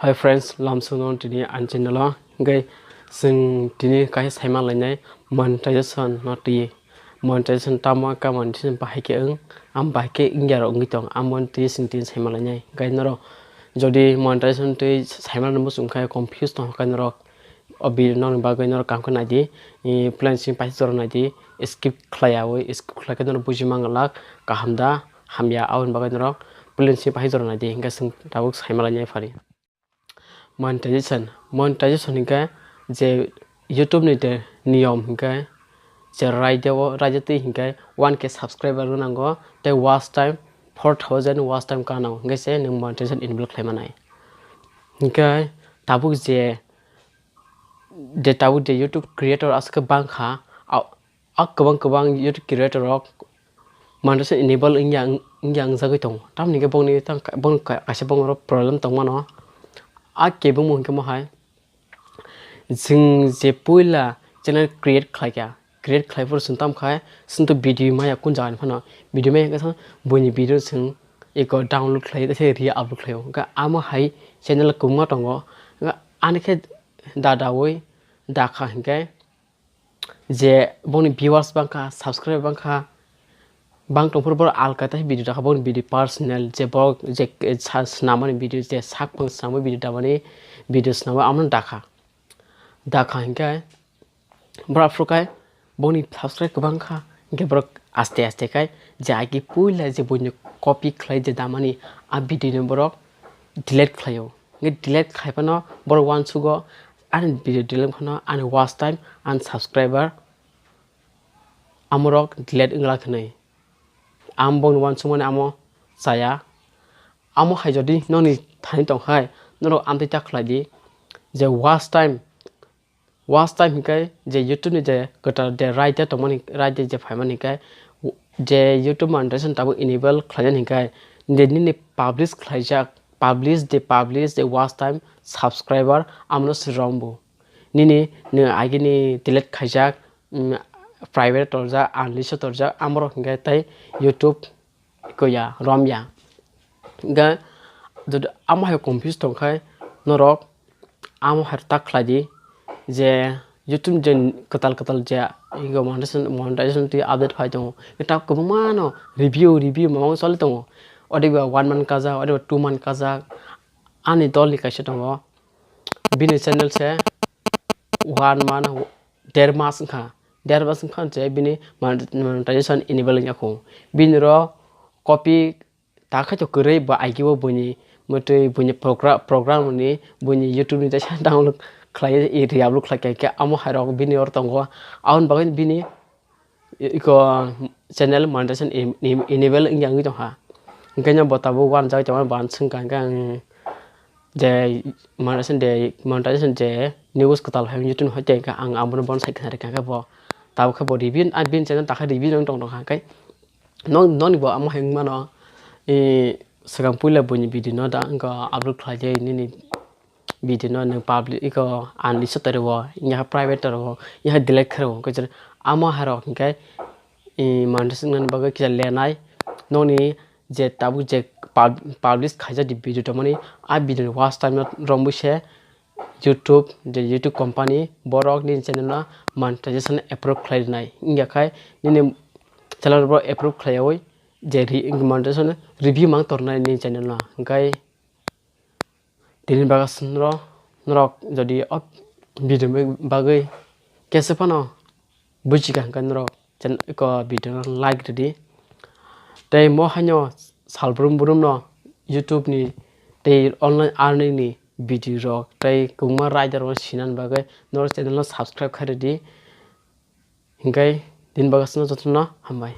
Hi friends, lamsunon tini anjinalo gai sing tini kai saima lainai monetization noti monetization tama ka monetization bahai ke am bahai ke ingyaro ngitong am monetization tin saima lainai gai noro jodi monetization ti saima namu sungkai confused to kai noro obi non ba gai noro kam kana di plan sing pai zoro na di skip khlaiawi skip khlai noro bujimang kahamda hamya aun ba gai noro plan sing pai zoro na di gai sing tabuk saima lainai fari monetization hingga je YouTube ni de niyom hingga je Raida ti hingga 1k subscriber nango te watch time 4000 watch time kanau hingga se nung monetization enable khlaimanai hingga tabuk je tabuk je YouTube creator aska bangkha kabang YouTube creator rok monetization enable ingyang jagoi tong tamni ge bongni tang bong kaise bong ro problem tong mano ke bung mung ke mahai jing je puila channel create khai for suntam khai sunto video maya kun jan phana video me ga boni video sing eko download khai da se ri upload khai ga ama hai channel kumma tongo ga anike dada woi da kha hingke je boni viewers bangka subscriber bangka bang tongfor bor alka ta video da bon video personal je bor je snamani video je sak pang snamani video da mani video snama amon dakha hingga bra frukai boni subscribe kubang kha hingga bro aste kai jagi puila je boni copy khlai je damani a video bro delete khlayo nge delete khai pano bor one sugo an video delete khano an watch time an subscriber amorok delete ingla khnai ambon wan sumane amo saya amo hai jodi noni thani tong khai noro amte ta khladi je watch time hikai je YouTube ni je kota de Raida tomani Raida je phaimani kai je YouTube monetization tabu enable khlajan hikai ni publish khlaijak publish the watch time subscriber amno sirombo ni agini delete khaijak private torja unlist torja amro hinga tai YouTube koya romya ga jod amo ha confused tongkhai norok amo har tak khladi je YouTube je katal je igo monetization ti update phai tong eta kubmano review mamo sole tong odiba 1 month kaza odiba 2 month kaza ani doli kaise tong bini channel se 1 month 1.5 mas kha 1.5 mas kha je bini monetization enable nyako bini ro copy ta kha to kurei ba aigibo buni mutui buni program ni buni YouTube ni ta download khlai area upload khlai ka amo hairok bini or tongo aun bagin bini iko channel monetization enable ingyang to ha nganya botabo wan jai to ban sing kan je monetization je news Kwtal hai YouTube hote ka ang amon bon sai khare ka bo taw kha bo review an bin channel ta kha review tong kai non bo amo heng mano sagam puila boni video no da nga upload khlai je ni video no nang public iko unlist taro nya private taro nya delete kharo ko jer amo haro kai monetization nan baga ki lenai noni je tabu je publish khaija di video to mani a video watch time rombu se YouTube company borok ni channel na monetization approve khlai nai ingya khai ni channel bro approve khlaioi je monetization review mang tornai ni channel na gai din bagas norok jodi video bagai kese phano bujiga kan norok chen ko video like ready tei mo hanyo salbrum no YouTube ni tei online earning ni video rok tei kungma Raida ro sinan bagai nor channel no subscribe khare di hingai din bagas no jotno hambai